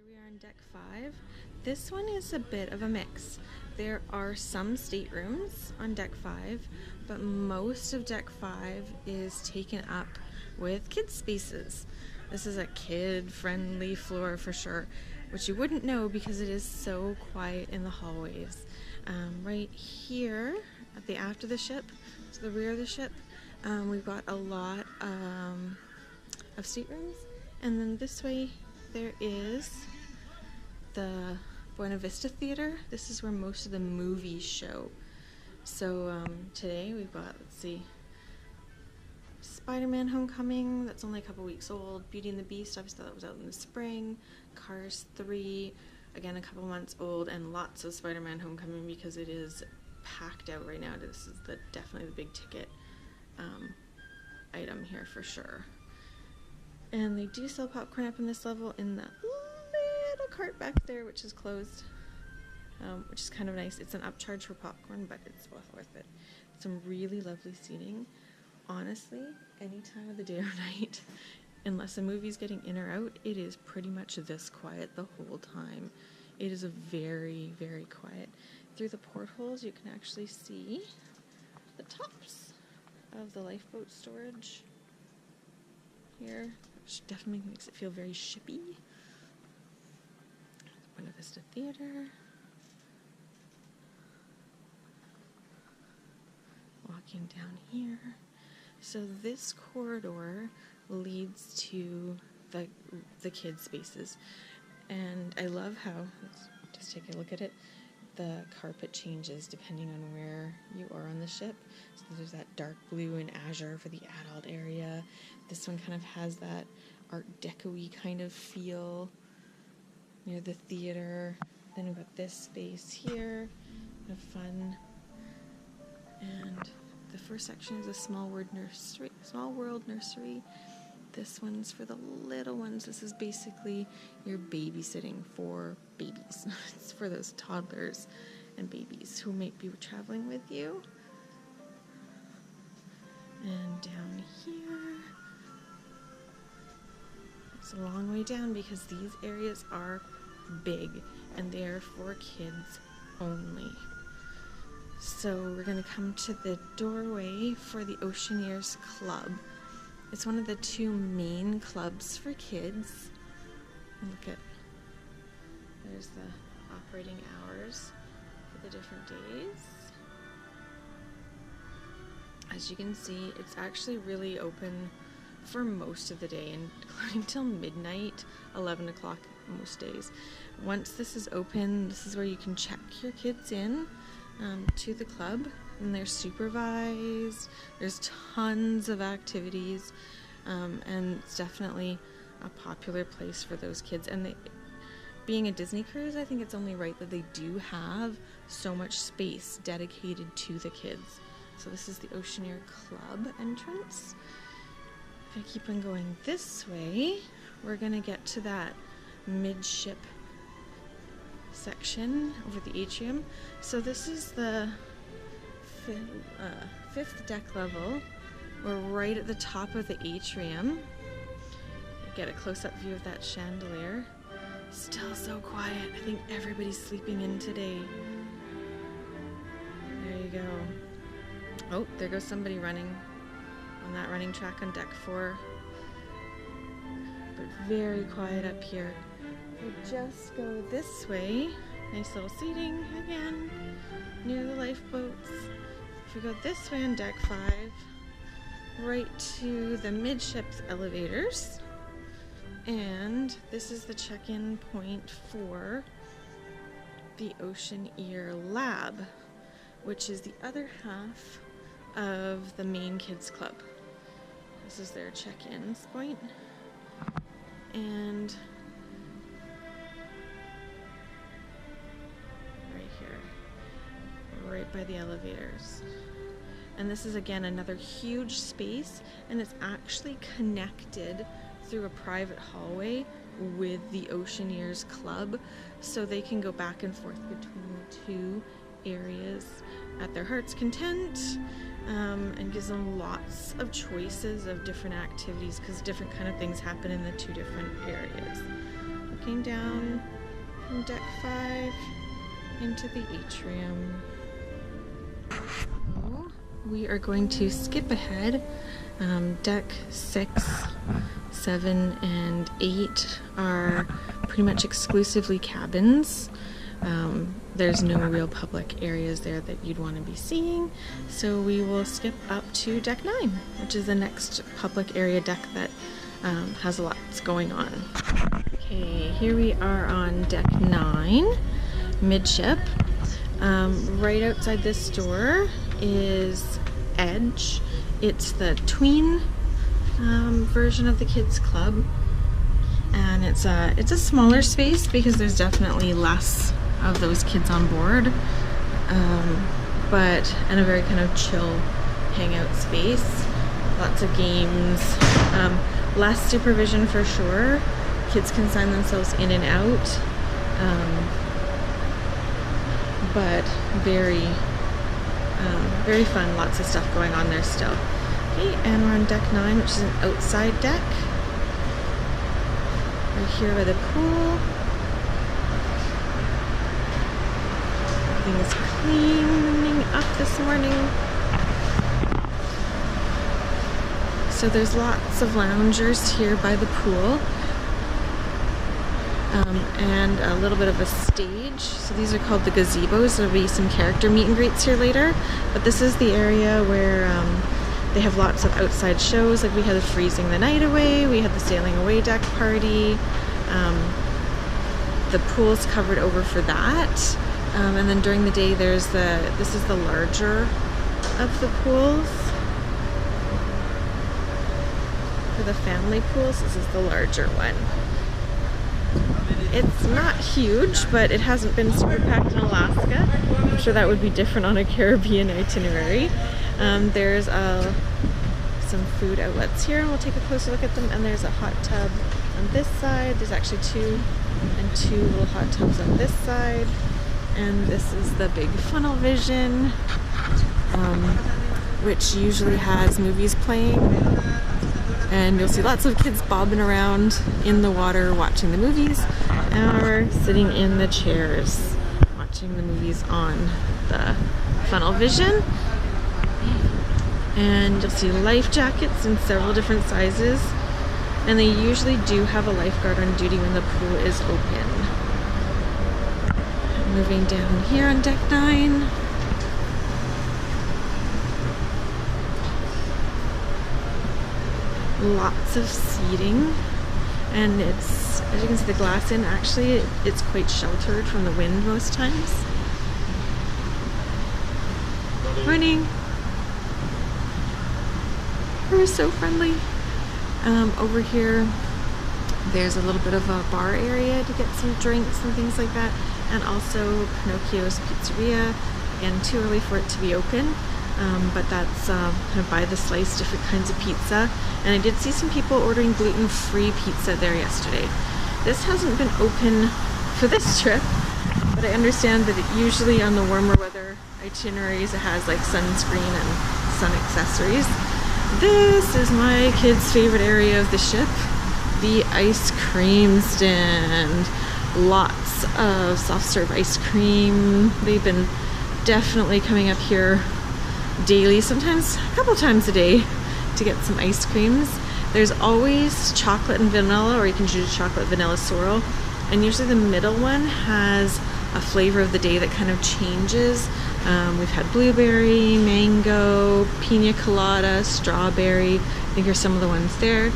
we are on deck 5. This one is a bit of a mix. There are some staterooms on deck 5, but most of deck 5 is taken up with kids spaces. This is a kid-friendly floor for sure, which you wouldn't know because it is so quiet in the hallways. Right here at the aft of the ship, to the rear of the ship, we've got a lot of staterooms, and then this way there is the Buena Vista Theater. This is where most of the movies show. So today we've got, let's see, Spider-Man Homecoming, that's only a couple weeks old. Beauty and the Beast, obviously that was out in the spring. Cars 3, again a couple months old, and lots of Spider-Man Homecoming because it is packed out right now. This is definitely the big ticket item here for sure. And they do sell popcorn up in this level in that little cart back there, which is closed, which is kind of nice. It's an upcharge for popcorn, but it's well worth it. Some really lovely seating. Honestly, any time of the day or night, unless a movie's getting in or out, it is pretty much this quiet the whole time. It is a very, very quiet. Through the portholes, you can actually see the tops of the lifeboat storage here, which definitely makes it feel very shippy. Buena Vista Theater. Walking down here. So this corridor leads to the kids' spaces. And I love how, let's just take a look at it, the carpet changes depending on where you are on the ship. So there's that dark blue and azure for the adult area. This one kind of has that Art Deco-y kind of feel near the theater. Then we've got this space here, kind of fun. And the first section is a small world nursery. This one's for the little ones. This is basically your babysitting for babies. It's for those toddlers and babies who might be traveling with you. And down here, it's a long way down because these areas are big and they are for kids only. So we're going to come to the doorway for the Oceaneers Club. It's one of the two main clubs for kids. And look at, there's the operating hours for the different days. As you can see, it's actually really open for most of the day, including till midnight, 11 o'clock most days. Once this is open, this is where you can check your kids in to the club, and they're supervised. There's tons of activities, and it's definitely a popular place for those kids. And being a Disney cruise, I think it's only right that they do have so much space dedicated to the kids. So this is the Oceaneer Club entrance. If I keep on going this way, we're gonna get to that midship section over the atrium. So this is the fifth deck level. We're right at the top of the atrium. Get a close-up view of that chandelier. Still so quiet. I think everybody's sleeping in today. There you go. Oh, there goes somebody running on that running track on deck 4. But very quiet up here. We just go this way. Nice little seating again near the lifeboats. If we go this way on deck 5, right to the midships elevators. And this is the check-in point for the Oceaneer Lab, which is the other half of the main kids club. This is their check-in point. And right here, right by the elevators. And this is again another huge space, and it's actually connected through a private hallway with the Oceaneers Club, so they can go back and forth between the two areas at their heart's content, and gives them lots of choices of different activities because different kind of things happen in the two different areas. walking down from deck 5 into the atrium. So we are going to skip ahead. Deck 6, 7, and 8 are pretty much exclusively cabins. There's no real public areas there that you'd want to be seeing, so we will skip up to deck 9, which is the next public area deck that has lots going on. Okay, here we are on deck 9, midship. Right outside this door is Edge. It's the tween version of the kids club, and it's a smaller space because there's definitely less of those kids on board, but in a very kind of chill hangout space. Lots of games, less supervision for sure. Kids can sign themselves in and out, but very fun. Lots of stuff going on there still. Okay, and we're on deck 9, which is an outside deck. We're here by the pool. Everything's cleaning up this morning. So there's lots of loungers here by the pool, and a little bit of a stage. So these are called the gazebos. There'll be some character meet and greets here later, but this is the area where they have lots of outside shows. Like we had the Freezing the Night Away, we had the Sailing Away deck party. The pool's covered over for that. And then during the day this is the larger of the pools. For the family pools, this is the larger one. It's not huge, but it hasn't been super packed in Alaska. I'm sure that would be different on a Caribbean itinerary. There's some food outlets here, and we'll take a closer look at them. And there's a hot tub on this side. There's actually two little hot tubs on this side. And this is the big funnel vision, which usually has movies playing. And you'll see lots of kids bobbing around in the water watching the movies, or sitting in the chairs watching the movies on the funnel vision. And you'll see life jackets in several different sizes, and they usually do have a lifeguard on duty when the pool is open. Moving down here on deck 9. Lots of seating, and it's, as you can see the glass in, actually it's quite sheltered from the wind most times. Morning. We're so friendly. Over here there's a little bit of a bar area to get some drinks and things like that, and also Pinocchio's Pizzeria. Again, too early for it to be open. But that's kind of by the slice, different kinds of pizza. And I did see some people ordering gluten-free pizza there yesterday. This hasn't been open for this trip, but I understand that it usually on the warmer weather itineraries it has like sunscreen and sun accessories. This is my kids' favorite area of the ship, the ice cream stand. Lots of soft serve ice cream. They've been definitely coming up here daily, sometimes a couple times a day, to get some ice creams. There's always chocolate and vanilla, or you can choose chocolate vanilla swirl, and usually the middle one has a flavor of the day that kind of changes. We've had blueberry, mango, pina colada, strawberry. I think here's some of the ones there.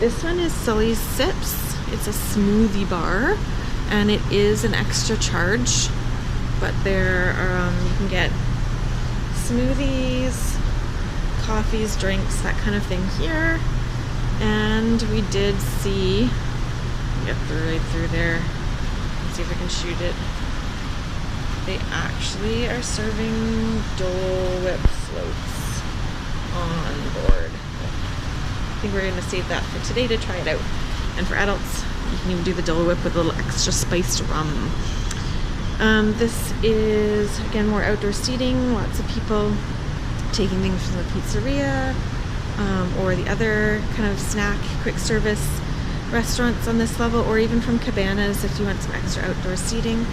This one is Sully's Sips. It's a smoothie bar, and it is an extra charge, but there are you can get smoothies, coffees, drinks, that kind of thing here. And we did see, get right through there, let's see if I can shoot it. They actually are serving Dole Whip floats on board. I think we're going to save that for today to try it out. And for adults, you can even do the Dole Whip with a little extra spiced rum. This is, again, more outdoor seating. Lots of people taking things from the pizzeria or the other kind of snack quick service restaurants on this level, or even from Cabanas if you want some extra outdoor seating.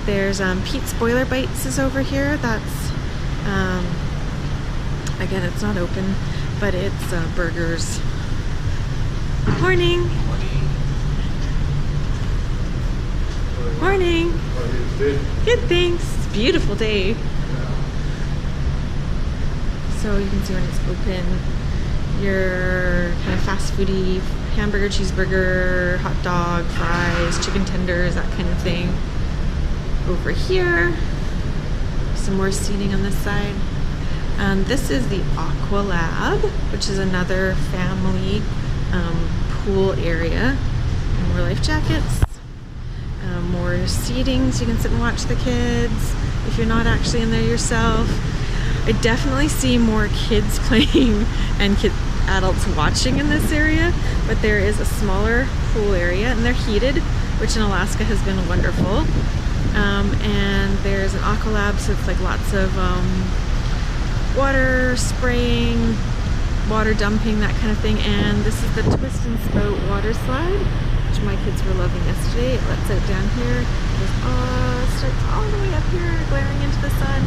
There's Pete's Boiler Bites is over here. That's, again, it's not open, but it's burgers. Morning. Morning. Good, thanks. It's a beautiful day. So you can see when it's open, your kind of fast foody hamburger, cheeseburger, hot dog, fries, chicken tenders, that kind of thing. Over here, some more seating on this side. This is the Aqua Lab, which is another family pool area. More life jackets. More seating so you can sit and watch the kids if you're not actually in there yourself. I definitely see more kids playing and adults watching in this area, but there is a smaller pool area and they're heated, which in Alaska has been wonderful. And there's an aqua lab, so it's like lots of water spraying, water dumping, that kind of thing. And this is the twist and spout water slide, which my kids were loving yesterday. It lets out down here. It starts all the way up here, glaring into the sun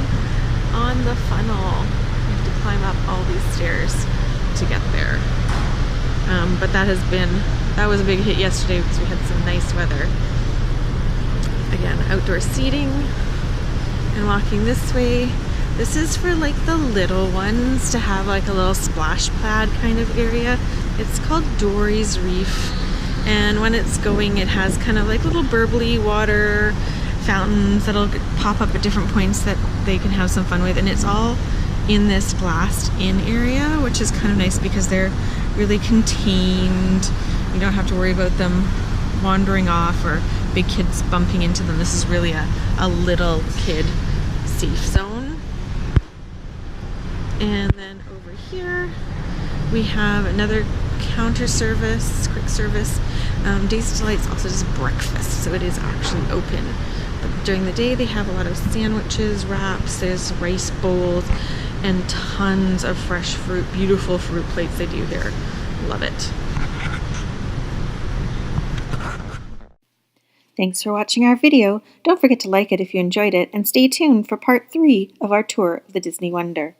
on the funnel. You have to climb up all these stairs to get there. But that was a big hit yesterday because we had some nice weather. Again, outdoor seating. And walking this way, this is for like the little ones to have like a little splash pad kind of area. It's called Dory's Reef, and when it's going, it has kind of like little burbly water fountains that'll pop up at different points that they can have some fun with, and it's all in this glassed in area, which is kind of nice because they're really contained. You don't have to worry about them wandering off or big kids bumping into them. This is really a little kid safe zone. And then over here we have another counter service, quick service. Days Delights also does breakfast, so it is actually open. But during the day they have a lot of sandwiches, wraps, there's rice bowls, and tons of fresh fruit, beautiful fruit plates they do here. Love it. Thanks for watching our video. Don't forget to like it if you enjoyed it, and stay tuned for part 3 of our tour of the Disney Wonder.